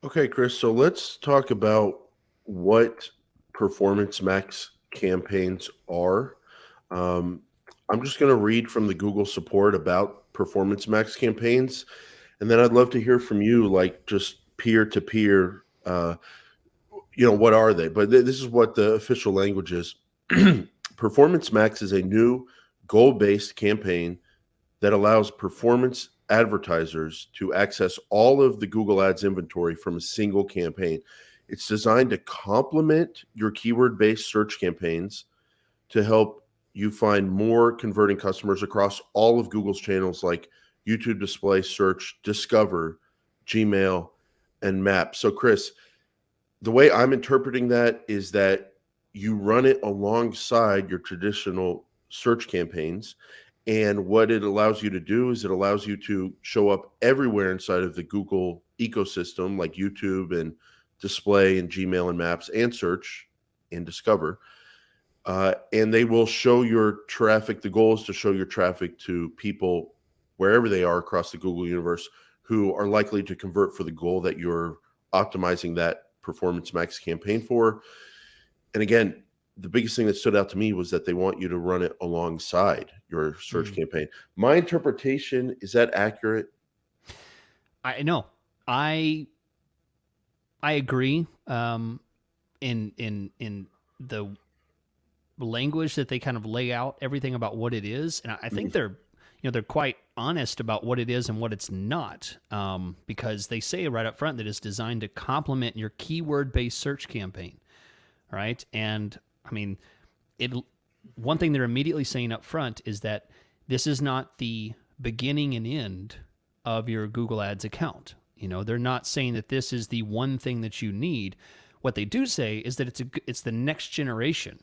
Okay, Chris. So let's talk about what Performance Max campaigns are. Um, I'm just going to read from the Google support about Performance Max campaigns, and then I'd love to hear from you, like just peer to peer. What are they? But this is what the official language is. Performance Max is a new goal based campaign that allows performance advertisers to access all of the Google Ads inventory from a single campaign. It's designed to complement your keyword based search campaigns to help you find more converting customers across all of Google's channels like YouTube display, search, discover, Gmail, and Maps. So, Chris, the way I'm interpreting that is that you run it alongside your traditional search campaigns. And what it allows you to do is it allows you to show up everywhere inside of the Google ecosystem, like YouTube and display and Gmail and Maps and search and discover. And they will show your traffic. The goal is to show your traffic to people wherever they are across the Google universe who are likely to convert for the goal that you're optimizing that Performance Max campaign for. And again, the biggest thing that stood out to me was that they want you to run it alongside your search Mm. campaign. My interpretation, is that accurate? I know. I I agree. In the language that they kind of lay out everything about what it is, and I think Mhm. they're quite honest about what it is and what it's not, because they say right up front that it's designed to complement your keyword based search campaign, right? And I mean, it. One thing they're immediately saying up front is that this is not the beginning and end of your Google Ads account. They're not saying that this is the one thing that you need. What they do say is that it's the next generation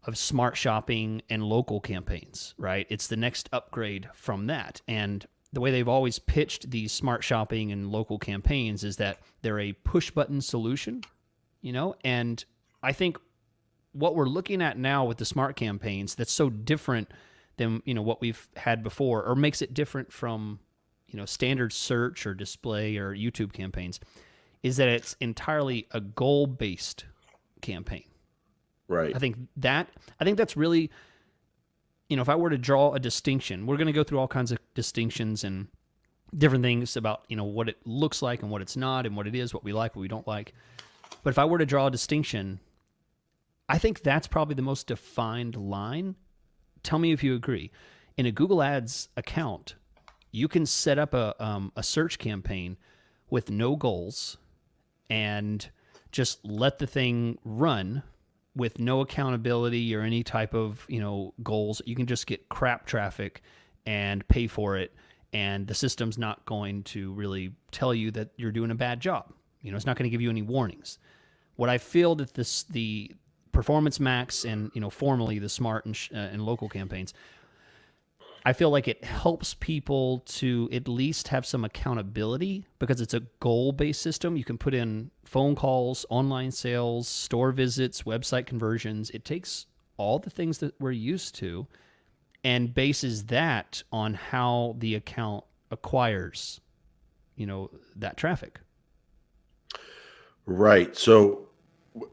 of smart shopping and local campaigns, right? It's the next upgrade from that. And the way they've always pitched these smart shopping and local campaigns is that they're a push button solution, and I think what we're looking at now with the smart campaigns that's so different than what we've had before, or makes it different from standard search or display or YouTube campaigns, is that it's entirely a goal based campaign. Right. I think that's really, if I were to draw a distinction, we're going to go through all kinds of distinctions and different things about what it looks like and what it's not and what it is, what we like, what we don't like. But if I were to draw a distinction, I think that's probably the most defined line. Tell me if you agree. In a Google Ads account, you can set up a search campaign with no goals and just let the thing run with no accountability or any type of goals. You can just get crap traffic and pay for it, and the system's not going to really tell you that you're doing a bad job. It's not going to give you any warnings. What I feel that the Performance Max and formally the smart and local campaigns, I feel like it helps people to at least have some accountability because it's a goal based system. You can put in phone calls, online sales, store visits, website conversions. It takes all the things that we're used to and bases that on how the account acquires, that traffic. Right. So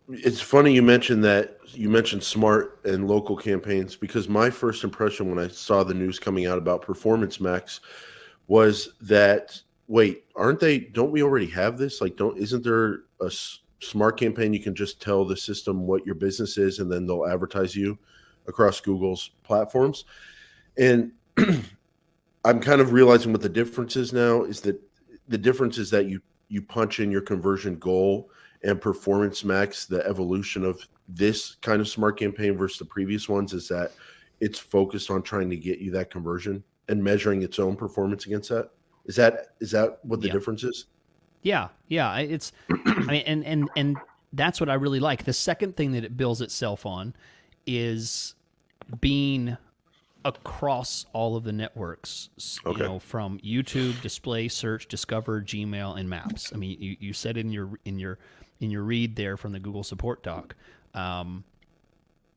it's funny you mentioned that. You mentioned smart and local campaigns because my first impression when I saw the news coming out about Performance Max was that, wait, aren't they? Don't we already have this? Like, don't isn't there a smart campaign you can just tell the system what your business is and then they'll advertise you across Google's platforms? And I'm kind of realizing what the difference is now is that the difference is that you punch in your conversion goal and Performance Max. The evolution of this kind of smart campaign versus the previous ones is that it's focused on trying to get you that conversion and measuring its own performance against that. Is that what the Yeah. difference is? Yeah. It's, I mean, and that's what I really like. The second thing that it builds itself on is being across all of the networks, Okay. from YouTube, display, search, discover, Gmail, and Maps. I mean, you said in your read there from the Google support doc.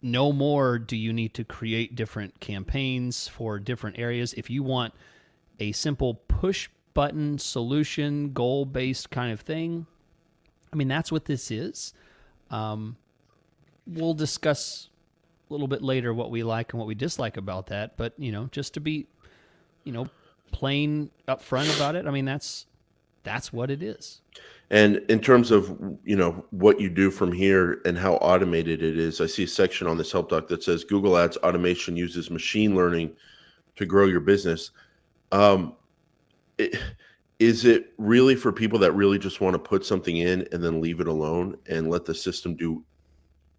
No more do you need to create different campaigns for different areas. If you want a simple push button solution, goal based kind of thing, I mean, that's what this is. We'll discuss a little bit later what we like and what we dislike about that. But, just to be, plain upfront about it, I mean, that's what it is. And in terms of what you do from here and how automated it is, I see a section on this help doc that says Google Ads automation uses machine learning to grow your business. Is it really for people that really just want to put something in and then leave it alone and let the system do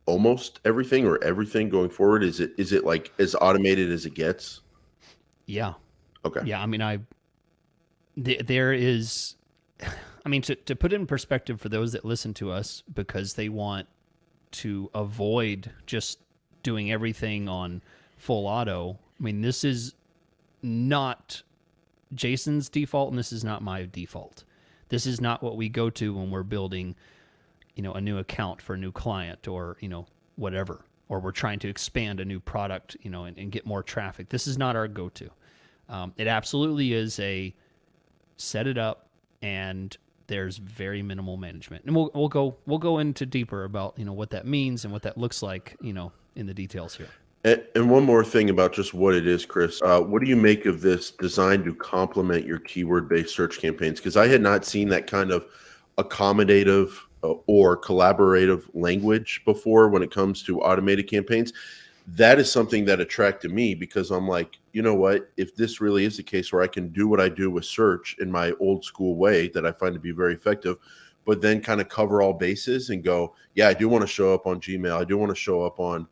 almost everything or everything going forward? Is it like as automated as it gets? Yeah. Okay. Yeah. I mean, there is, I mean, to put it in perspective for those that listen to us because they want to avoid just doing everything on full auto. I mean, this is not Jason's default and this is not my default. This is not what we go to when we're building, a new account for a new client or, whatever, or we're trying to expand a new product, and get more traffic. This is not our go-to. It absolutely is a set it up and there's very minimal management. And we'll go into deeper about, what that means and what that looks like, in the details here. And one more thing about just what it is, Chris. What do you make of this designed to complement your keyword-based search campaigns? Because I had not seen that kind of accommodative or collaborative language before when it comes to automated campaigns. That is something that attracted me because I'm like, you know what? If this really is the case where I can do what I do with search in my old school way that I find to be very effective, but then kind of cover all bases and go, yeah, I do want to show up on Gmail. I do want to show up on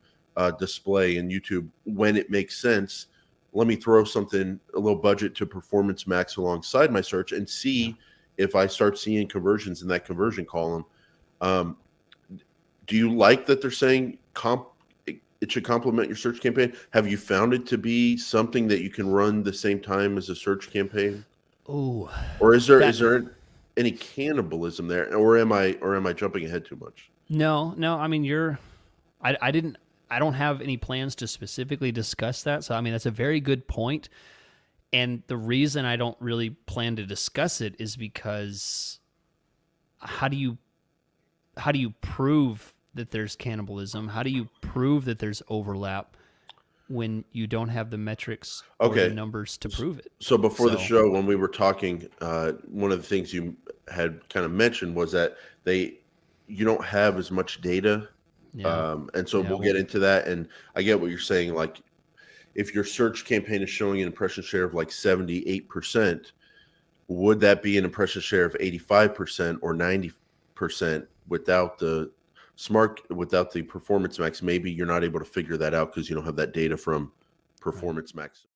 display and YouTube when it makes sense. Let me throw something, a little budget to Performance Max alongside my search and see if I start seeing conversions in that conversion column. Do you like that they're saying it should complement your search campaign? Have you found it to be something that you can run the same time as a search campaign? Oh, Or is there any cannibalism there, or am I jumping ahead too much? No. I mean, I don't have any plans to specifically discuss that. So, I mean, that's a very good point. And the reason I don't really plan to discuss it is because how do you prove that there's cannibalism? How do you prove that there's overlap when you don't have the metrics or the numbers to prove it? So before the show, when we were talking, one of the things you had kind of mentioned was that you don't have as much data. Yeah. And so we'll get into that. And I get what you're saying. Like if your search campaign is showing an impression share of like 78%, would that be an impression share of 85% or 90% without the Performance Max? Maybe you're not able to figure that out because you don't have that data from Performance Max.